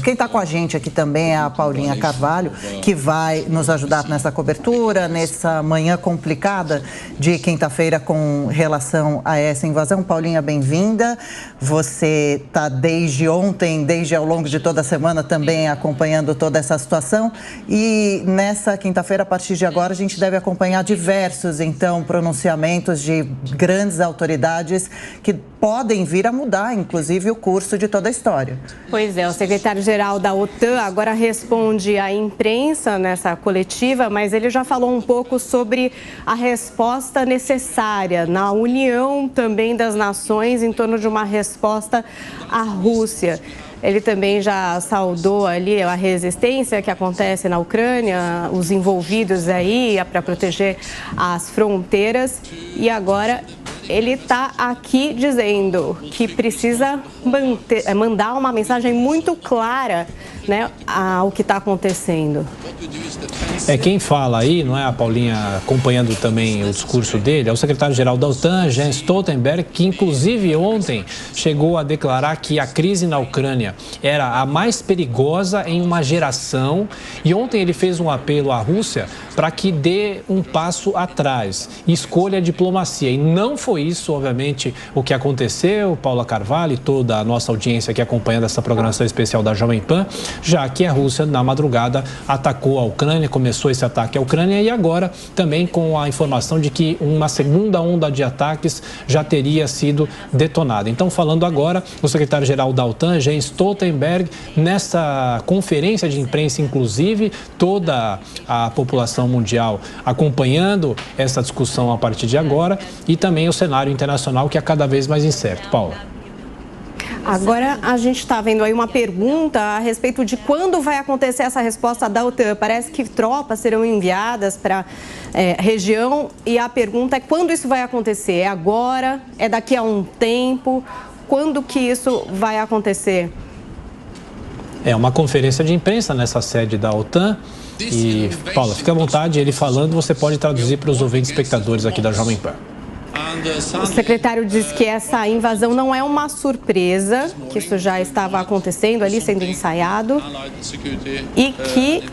Quem está com a gente aqui também é a Paulinha Carvalho, que vai nos ajudar nessa cobertura, nessa manhã complicada de quinta-feira com relação a essa invasão. Paulinha, bem-vinda. Você está desde ontem, desde ao longo de toda a semana também acompanhando toda essa situação. E nessa quinta-feira, a partir de agora, a gente deve acompanhar diversos, então, pronunciamentos de grandes autoridades que podem vir a mudar, inclusive, o curso de toda a história. Pois é, o secretário-geral da OTAN agora responde à imprensa nessa coletiva, mas ele já falou um pouco sobre a resposta necessária na união também das nações em torno de uma resposta à Rússia. Ele também já saudou ali a resistência que acontece na Ucrânia, os envolvidos aí para proteger as fronteiras. E agora ele está aqui dizendo que precisa mandar uma mensagem muito clara, né, ao que está acontecendo. Quem fala aí, não é, a Paulinha, acompanhando também o discurso dele, é o secretário-geral da OTAN, Jens Stoltenberg, que inclusive ontem chegou a declarar que a crise na Ucrânia era a mais perigosa em uma geração, e ontem ele fez um apelo à Rússia para que dê um passo atrás, escolha a diplomacia, e não foi isso, obviamente, o que aconteceu. Paula Carvalho e toda a nossa audiência aqui acompanhando essa programação especial da Jovem Pan, já que a Rússia, na madrugada, atacou a Ucrânia, começou esse ataque à Ucrânia e agora também com a informação de que uma segunda onda de ataques já teria sido detonada. Então, falando agora, o secretário-geral da OTAN, Jens Stoltenberg, nessa conferência de imprensa, inclusive, toda a população mundial acompanhando essa discussão a partir de agora e também o cenário internacional que é cada vez mais incerto. Paula. Agora a gente está vendo aí uma pergunta a respeito de quando vai acontecer essa resposta da OTAN. Parece que tropas serão enviadas para a região e a pergunta é quando isso vai acontecer? É agora? É daqui a um tempo? Quando que isso vai acontecer? É uma conferência de imprensa nessa sede da OTAN. E, Paula, fica à vontade, ele falando, você pode traduzir para os ouvintes espectadores aqui da Jovem Pan. O secretário diz que essa invasão não é uma surpresa, que isso já estava acontecendo ali, sendo ensaiado, e que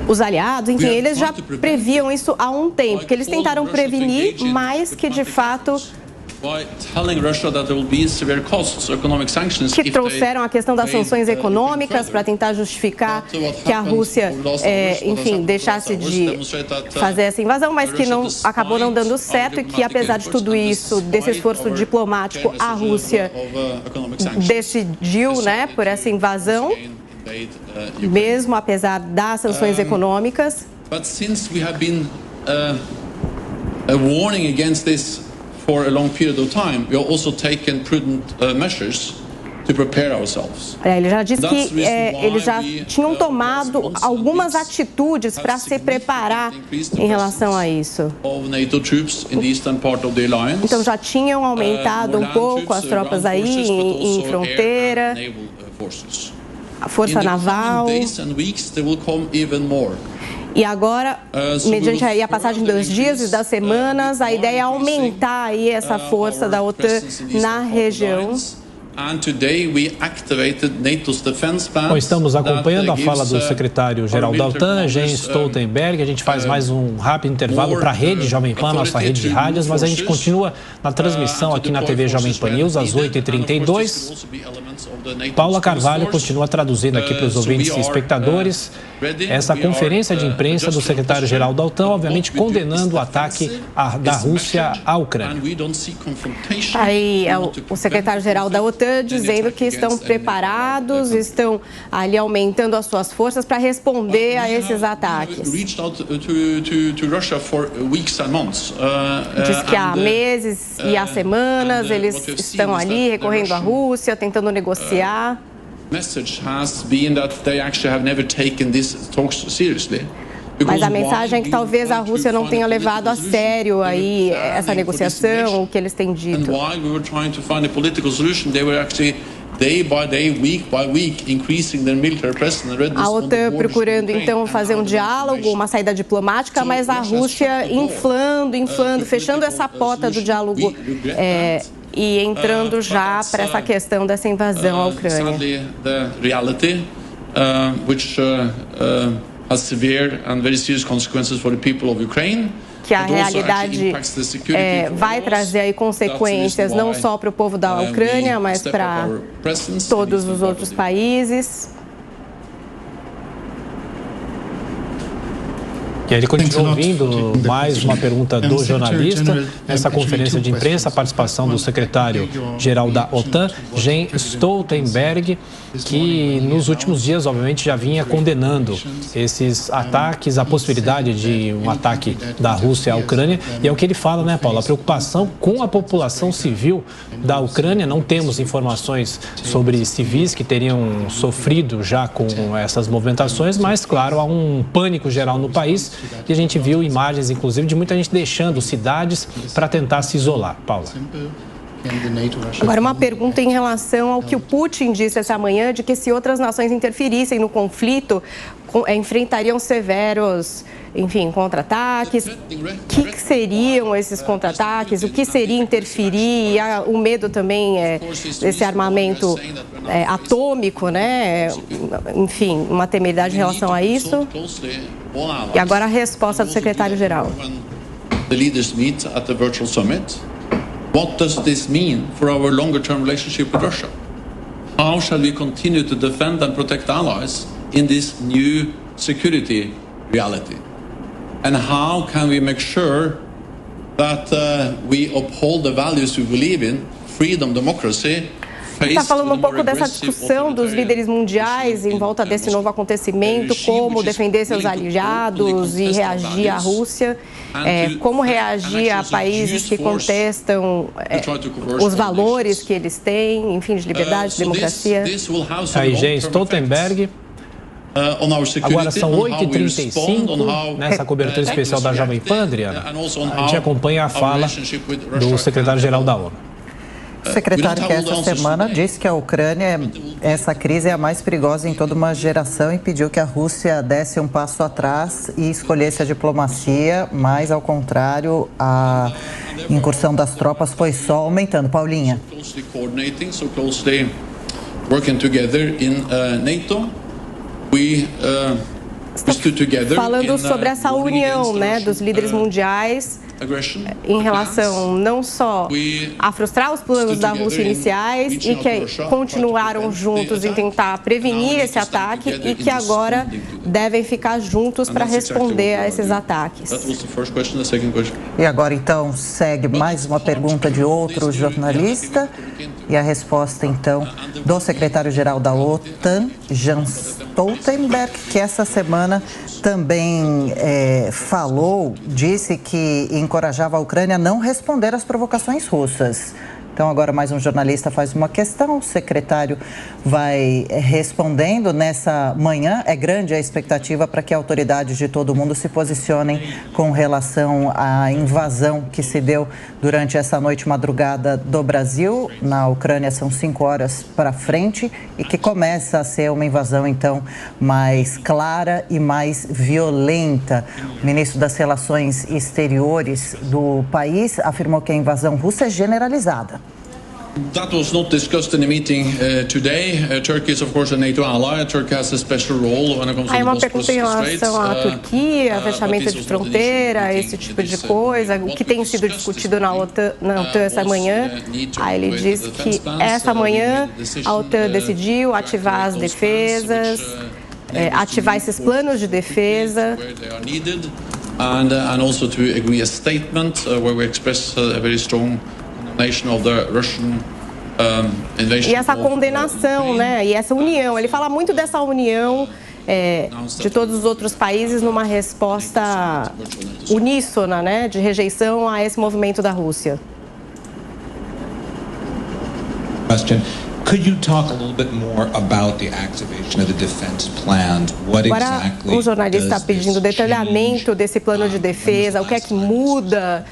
os aliados, enfim, eles já previam isso há um tempo, que eles tentaram prevenir, mas que de fato que trouxeram a questão das sanções econômicas para tentar justificar que a Rússia, enfim, deixasse de fazer essa invasão, mas que não acabou não dando certo e que, apesar de tudo isso, desse esforço diplomático, a Rússia decidiu, né, por essa invasão, mesmo apesar das sanções econômicas. For a long period of time, we have also taken prudent measures to prepare ourselves. Ele já disse que eles já tinham tomado algumas atitudes para se preparar em relação a isso. Então já tinham aumentado um pouco as tropas aí em fronteira, a força naval. E agora, mediante aí a passagem dos dias e das semanas, a ideia é aumentar aí essa força da OTAN na região. Bom, estamos acompanhando a fala do secretário-geral da OTAN, Jens Stoltenberg. A gente faz mais um rápido intervalo para a rede Jovem Pan, nossa rede de rádios, mas a gente continua na transmissão aqui na TV Jovem Pan News às 8h32. Paula Carvalho continua traduzindo aqui para os ouvintes e espectadores essa conferência de imprensa do secretário-geral da OTAN, obviamente condenando o ataque da Rússia à Ucrânia. Aí é o secretário-geral da OTAN dizendo que estão preparados, estão ali aumentando as suas forças para responder a esses ataques. Diz que há meses e há semanas eles estão ali recorrendo à Rússia, tentando negociar. Mas a mensagem é que talvez a Rússia não tenha levado a sério aí essa negociação, o que eles têm dito. A OTAN procurando então fazer um diálogo, uma saída diplomática, mas a Rússia inflando, fechando essa porta do diálogo e entrando já para essa questão dessa invasão à Ucrânia. Que a realidade vai trazer aí consequências não só para o povo da Ucrânia, mas para todos os outros países. E aí ele continua ouvindo mais uma pergunta do jornalista. Nessa conferência de imprensa, a participação do secretário-geral da OTAN, Jens Stoltenberg, que nos últimos dias, obviamente, já vinha condenando esses ataques, a possibilidade de um ataque da Rússia à Ucrânia. E é o que ele fala, né, Paulo? A preocupação com a população civil da Ucrânia. Não temos informações sobre civis que teriam sofrido já com essas movimentações, mas, claro, há um pânico geral no país. E a gente viu imagens, inclusive, de muita gente deixando cidades para tentar se isolar. Paula. Agora, uma pergunta em relação ao que o Putin disse essa manhã, de que se outras nações interferissem no conflito, enfrentariam severos, enfim, contra-ataques. O que seriam esses contra-ataques? O que seria interferir? E o medo também desse armamento atômico, né? Enfim, uma temeridade em relação a isso. E agora a resposta do secretário-geral. What does this mean for our longer-term relationship with Russia? How shall we continue to defend and protect allies in this new security reality? And how can we make sure that we uphold the values we believe in, freedom, democracy? Está falando um pouco dessa discussão dos líderes mundiais em volta desse novo acontecimento, como defender seus aliados e reagir à Rússia, como reagir a países que contestam os valores que eles têm, enfim, de liberdade, de democracia. Aí, Jens Stoltenberg. Agora são 8h35, nessa cobertura especial da Jovem Pan, Adriana. A gente acompanha a fala do secretário-geral da ONU. O secretário que essa semana disse que a Ucrânia, essa crise é a mais perigosa em toda uma geração e pediu que a Rússia desse um passo atrás e escolhesse a diplomacia, mas ao contrário, a incursão das tropas foi só aumentando. Paulinha. Falando sobre essa união, né, dos líderes mundiais em relação não só a frustrar os planos da Rússia iniciais e que continuaram juntos em tentar prevenir esse ataque e que agora devem ficar juntos para responder a esses ataques. E agora então segue mais uma pergunta de outro jornalista e a resposta então do secretário-geral da OTAN, Jens Stoltenberg, que essa semana também disse que encorajava a Ucrânia a não responder às provocações russas. Então, agora mais um jornalista faz uma questão, o secretário vai respondendo. Nessa manhã, é grande a expectativa para que autoridades de todo o mundo se posicionem com relação à invasão que se deu durante essa noite madrugada do Brasil. Na Ucrânia são 5 horas para frente e que começa a ser uma invasão, então, mais clara e mais violenta. O ministro das Relações Exteriores do país afirmou que a invasão russa é generalizada. That was not discussed in the meeting today. Turkey is, of course, a NATO ally. Turkey has a special role when it comes to the Bosporus Straits. Aí uma pergunta em relação à Turquia, fechamento de fronteira, esse tipo de coisa, o que tem sido discutido na OTAN essa manhã. Aí ele diz que essa manhã a OTAN decidiu ativar as defesas, ativar esses planos de defesa. And also to agree a statement where we express a very strong of the Russian invasion. E essa condenação, né? E essa união. Ele fala muito dessa união de todos os outros países numa resposta uníssona, né? De rejeição a esse movimento da Rússia. Could you talk a little bit more about the activation of the defense plan? What exactly? O jornalista está pedindo detalhamento desse plano de defesa. O que é que muda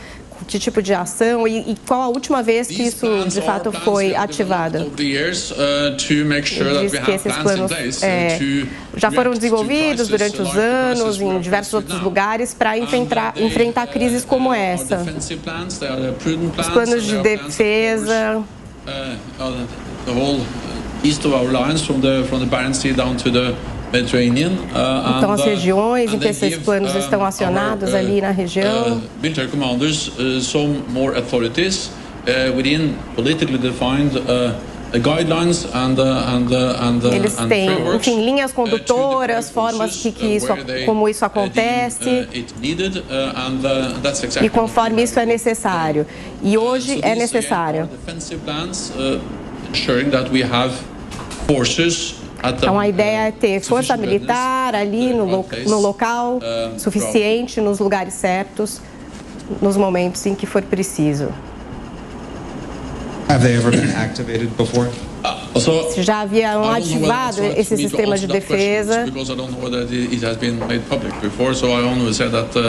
Que tipo de ação e qual a última vez que isso de fato foi ativado? Diz que esses planos já foram desenvolvidos durante os anos em diversos outros lugares para enfrentar crises como essa. Os planos de defesa. Então, as regiões em que esses planos estão acionados ali na região. Military commanders, some more authorities within politically defined guidelines eles têm, enfim, linhas condutoras, formas como isso acontece e conforme isso é necessário. E hoje é necessário. Então, a ideia é ter força militar ali no local suficiente, nos lugares certos, nos momentos em que for preciso. Have they ever been activated before? Já haviam ativado esse sistema de defesa.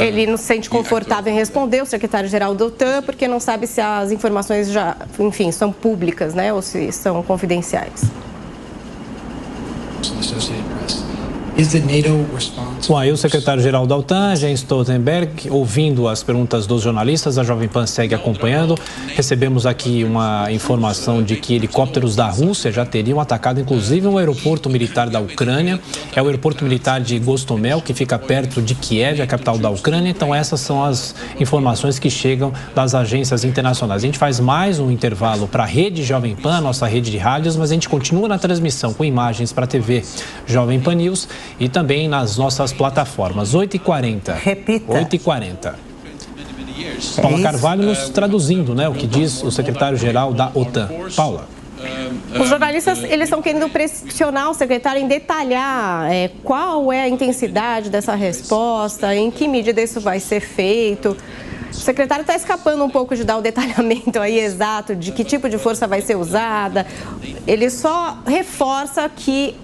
Ele não se sente confortável em responder, o secretário-geral da OTAN, porque não sabe se as informações já, enfim, são públicas, né, ou se são confidenciais. Bom, aí o secretário-geral da OTAN, Jens Stoltenberg, ouvindo as perguntas dos jornalistas, a Jovem Pan segue acompanhando. Recebemos aqui uma informação de que helicópteros da Rússia já teriam atacado, inclusive, um aeroporto militar da Ucrânia. É o aeroporto militar de Gostomel, que fica perto de Kiev, a capital da Ucrânia. Então, essas são as informações que chegam das agências internacionais. A gente faz mais um intervalo para a rede Jovem Pan, nossa rede de rádios, mas a gente continua na transmissão com imagens para a TV Jovem Pan News e também nas nossas plataformas. 8h40. Repita. 8h40. Paula Carvalho nos traduzindo, né, o que diz o secretário-geral da OTAN. Paula. Os jornalistas, eles estão querendo pressionar o secretário em detalhar qual é a intensidade dessa resposta, em que medida isso vai ser feito. O secretário está escapando um pouco de dar o detalhamento aí exato de que tipo de força vai ser usada. Ele só reforça que,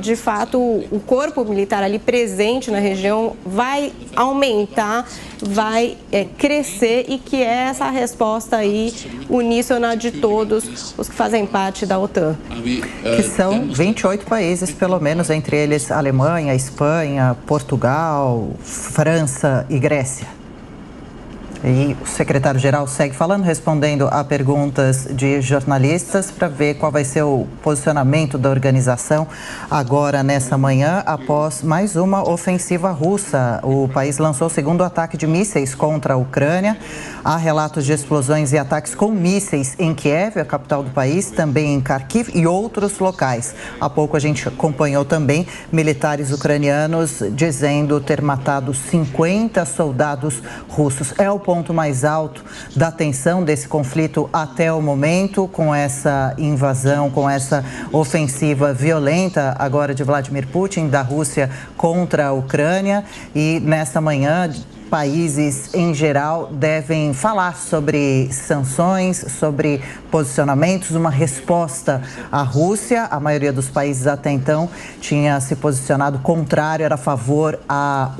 de fato, o corpo militar ali presente na região vai aumentar, vai crescer e que é essa resposta aí uníssona de todos os que fazem parte da OTAN. Que são 28 países, pelo menos, entre eles Alemanha, Espanha, Portugal, França e Grécia. E o secretário-geral segue falando, respondendo a perguntas de jornalistas para ver qual vai ser o posicionamento da organização agora nessa manhã, após mais uma ofensiva russa. O país lançou o segundo ataque de mísseis contra a Ucrânia. Há relatos de explosões e ataques com mísseis em Kiev, a capital do país, também em Kharkiv e outros locais. Há pouco a gente acompanhou também militares ucranianos dizendo ter matado 50 soldados russos. É o ponto mais alto da tensão desse conflito até o momento, com essa invasão, com essa ofensiva violenta agora de Vladimir Putin, da Rússia contra a Ucrânia. E nesta manhã, países em geral devem falar sobre sanções, sobre posicionamentos, uma resposta à Rússia. A maioria dos países até então tinha se posicionado contrário, era a favor a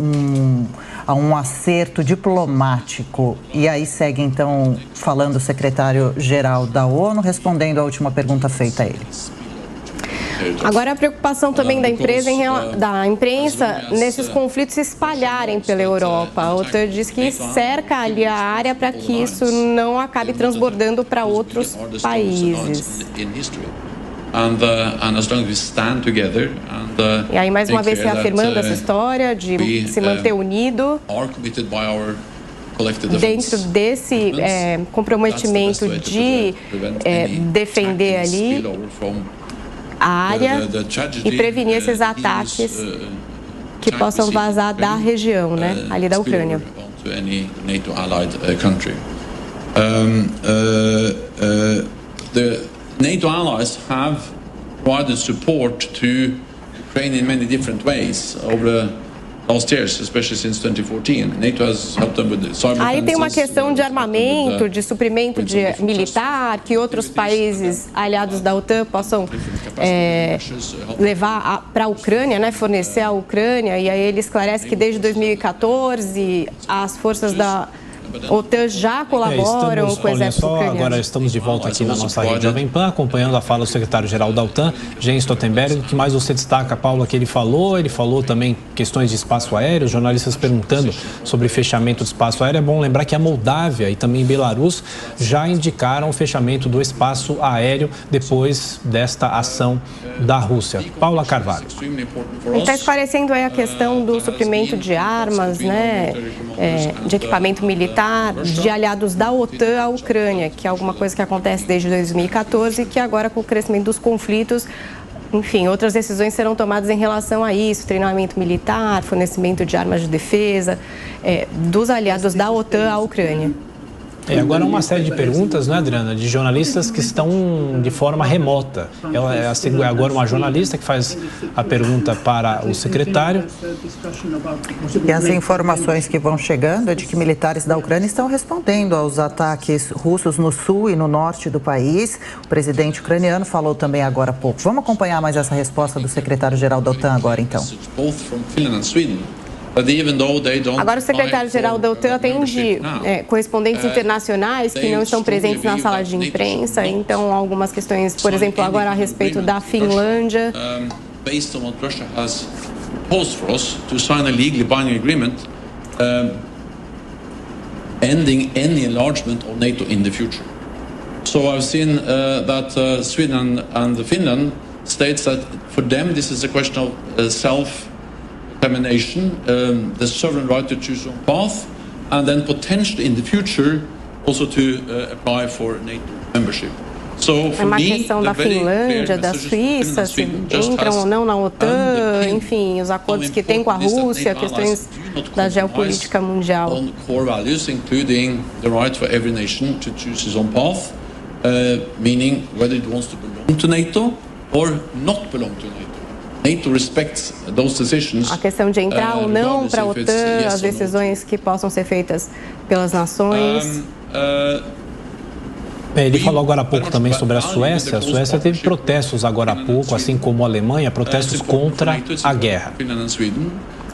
um acerto diplomático. E aí segue então falando o secretário-geral da ONU, respondendo à última pergunta feita a ele. Agora, a preocupação também da imprensa nesses conflitos se espalharem pela Europa. A OTAN diz que cerca ali a área para que isso não acabe transbordando para outros países. E aí, mais uma vez, reafirmando essa história de se manter unido dentro desse comprometimento de defender ali a área e prevenir esses ataques que possam vazar da região, né, ali da Ucrânia. The NATO allies have provided support to Ukraine in many different ways over the last years, especially since 2014. NATO has helped them with the cyber. Aí tem uma questão de armamento, de suprimento militar, que outros países aliados da OTAN possam levar para a Ucrânia, né, fornecer à Ucrânia. E aí ele esclarece que desde 2014 as forças OTAN já colaboram com o exército ucraniano. Agora estamos de volta aqui na nossa rede Jovem Pan, acompanhando a fala do secretário-geral da OTAN, Jens Stoltenberg. O que mais você destaca, Paula, que ele falou também questões de espaço aéreo, jornalistas perguntando sobre fechamento do espaço aéreo. É bom lembrar que a Moldávia e também Belarus já indicaram o fechamento do espaço aéreo depois desta ação da Rússia. Paula Carvalho. Ele está esclarecendo aí a questão do suprimento de armas, né, de equipamento militar, de aliados da OTAN à Ucrânia, que é alguma coisa que acontece desde 2014 e que agora, com o crescimento dos conflitos, enfim, outras decisões serão tomadas em relação a isso, treinamento militar, fornecimento de armas de defesa, dos aliados da OTAN à Ucrânia. Agora uma série de perguntas, né, Adriana, de jornalistas que estão de forma remota. É agora uma jornalista que faz a pergunta para o secretário. E as informações que vão chegando é de que militares da Ucrânia estão respondendo aos ataques russos no sul e no norte do país. O presidente ucraniano falou também agora há pouco. Vamos acompanhar mais essa resposta do secretário-geral da OTAN agora, então. Agora o secretário-geral da OTAN atende correspondentes internacionais que não estão presentes na sala de imprensa. Então, algumas questões, por exemplo, agora a respeito da Finlândia. Based on what Russia has proposed for us to sign a legally binding agreement ending any enlargement of NATO in the future. So I've seen that Sweden and Finland states that for them this is a question of self-determination, the sovereign right to choose own path, and then potentially in the future also to apply for NATO membership. É uma questão da Finlândia, da Suíça, se entram ou não na OTAN, enfim, os acordos que tem com a Rússia, questões da geopolítica mundial. On core values, including the right for every nation to choose its own path, meaning whether it wants to belong to NATO or not belong to NATO. NATO respects those decisions. A questão de entrar ou não para a OTAN, as decisões que possam ser feitas pelas nações. Ele falou agora há pouco também sobre a Suécia. A Suécia teve protestos agora há pouco, assim como a Alemanha, protestos contra a guerra.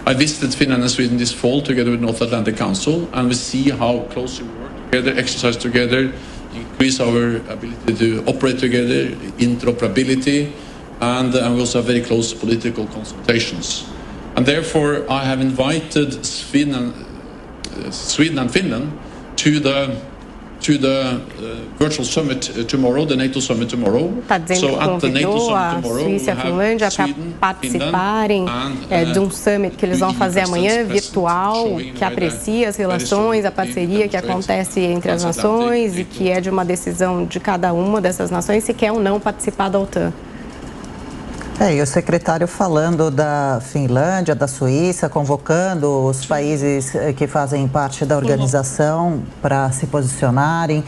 I visited Finland and Sweden this fall together with North Atlantic Council, and we see how closely we work together, exercise together, increase our ability to operate together, interoperability, and we also have very close political consultations. And therefore, I have invited Sweden and Finland to the virtual summit tomorrow, the NATO summit tomorrow. Está dizendo que convidou a Suíça e a Finlândia para participarem de um summit que eles vão fazer amanhã, virtual, que aprecia as relações, a parceria que acontece entre as nações e que é de uma decisão de cada uma dessas nações se quer ou não participar da OTAN. E o secretário falando da Finlândia, da Suíça, convocando os países que fazem parte da organização para se posicionarem,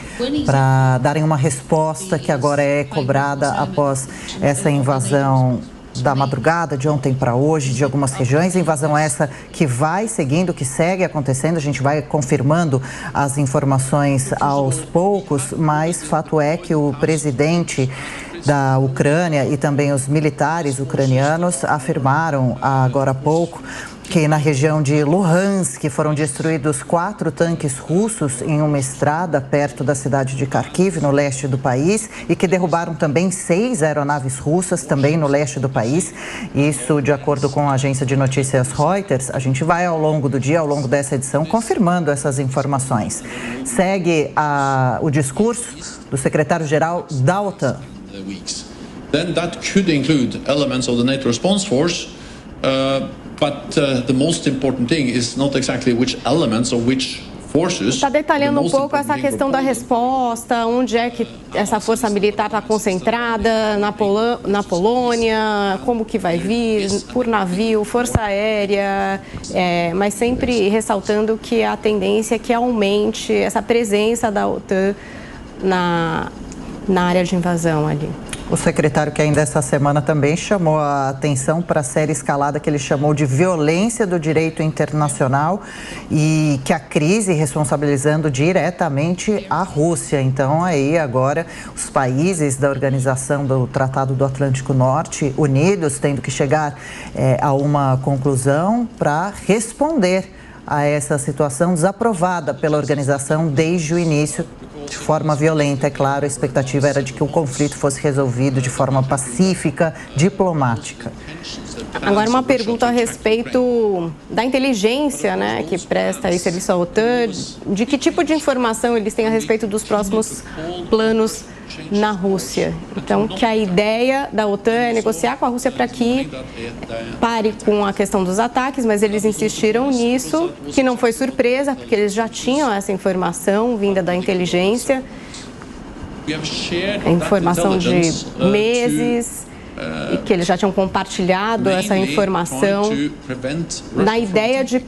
para darem uma resposta que agora é cobrada após essa invasão da madrugada, de ontem para hoje, de algumas regiões. Invasão essa que vai seguindo, que segue acontecendo. A gente vai confirmando as informações aos poucos, mas fato é que o presidente da Ucrânia e também os militares ucranianos afirmaram agora há pouco que na região de Luhansk foram destruídos 4 tanques russos em uma estrada perto da cidade de Kharkiv, no leste do país, e que derrubaram também 6 aeronaves russas, também no leste do país. Isso de acordo com a agência de notícias Reuters. A gente vai ao longo do dia, ao longo dessa edição, confirmando essas informações. Segue o discurso do secretário-geral da OTAN. Then that could include elements of the NATO response force, but the most important thing is not exactly which elements or which forces. Está detalhando um pouco essa questão da resposta, onde é que essa força militar está concentrada, na Polônia, como que vai vir, por navio, força aérea, mas sempre ressaltando que a tendência é que aumente essa presença da OTAN na área de invasão ali. O secretário que ainda essa semana também chamou a atenção para a séria escalada que ele chamou de violência do direito internacional e que a crise responsabilizando diretamente a Rússia. Então aí agora os países da Organização do Tratado do Atlântico Norte unidos tendo que chegar a uma conclusão para responder a essa situação desaprovada pela organização desde o início, de forma violenta. É claro, a expectativa era de que o conflito fosse resolvido de forma pacífica, diplomática. Agora, uma pergunta a respeito da inteligência, né, que presta aí serviço à OTAN. De que tipo de informação eles têm a respeito dos próximos planos na Rússia? Então, que a ideia da OTAN é negociar com a Rússia para que pare com a questão dos ataques, mas eles insistiram nisso, que não foi surpresa, porque eles já tinham essa informação vinda da inteligência, informação de meses, e que eles já tinham compartilhado essa informação na ideia de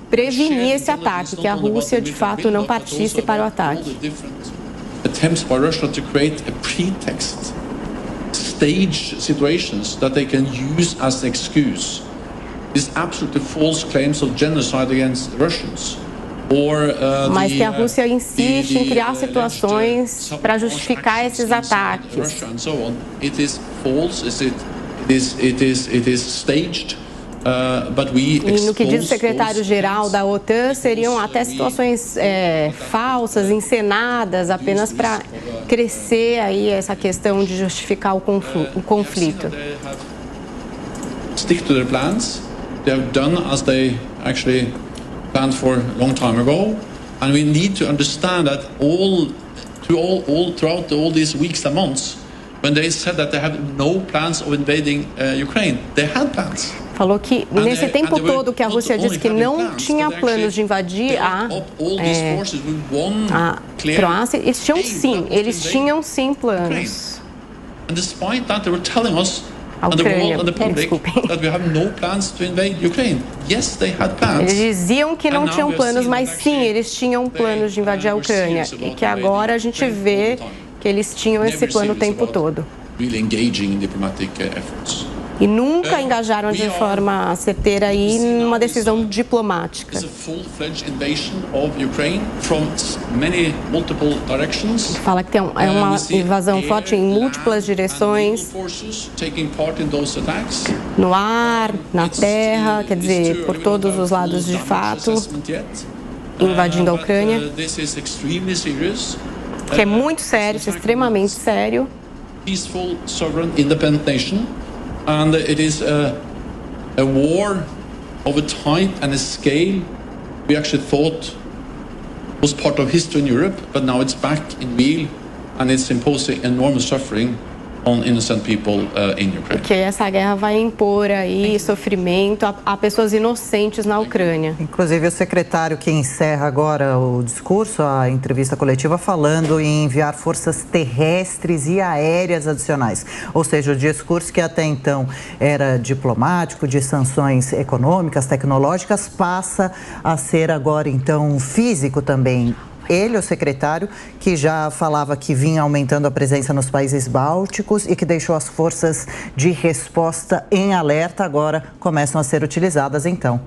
prevenir esse ataque, que a Rússia, de fato, não partisse para o ataque. Attempts by Russia to create a pretext, staged situations that they can use as an excuse. These absolutely false claims of genocide against Russians. Mas que a Rússia insiste em criar situações para justificar esses ataques. It is false, it is staged. E no que diz o secretário-geral da OTAN, seriam até situações falsas, encenadas, apenas para crescer aí essa questão de justificar o conflito. Stick to their plans. They have done as they actually planned for a long time ago, and we need to understand that throughout all these weeks and months, when they said that they have no plans of invading Ukraine, they had plans. Falou que nesse tempo todo que a Rússia disse que não tinha planos de invadir a Croácia, eles tinham sim planos. And despite that, they were telling us a Ucrânia, eles diziam que não tinham planos, mas sim, eles tinham planos de invadir a Ucrânia. E que agora a gente vê que eles tinham esse plano o tempo todo. E nunca engajaram de forma certeira aí numa decisão diplomática. Fala que é uma invasão forte em múltiplas direções, no ar, na terra, quer dizer, por todos os lados de fato, invadindo a Ucrânia, que é muito sério, extremamente sério. Peaceful, sovereign, independent nation. And it is a war of a type and a scale we actually thought was part of history in Europe, but now it's back in real and it's imposing enormous suffering on innocent people in Ukraine. Que essa guerra vai impor aí sofrimento a pessoas inocentes na Ucrânia. Inclusive o secretário que encerra agora o discurso, a entrevista coletiva, falando em enviar forças terrestres e aéreas adicionais. Ou seja, o discurso que até então era diplomático, de sanções econômicas, tecnológicas, passa a ser agora então físico também. Ele, o secretário, que já falava que vinha aumentando a presença nos países bálticos e que deixou as forças de resposta em alerta, agora começam a ser utilizadas então.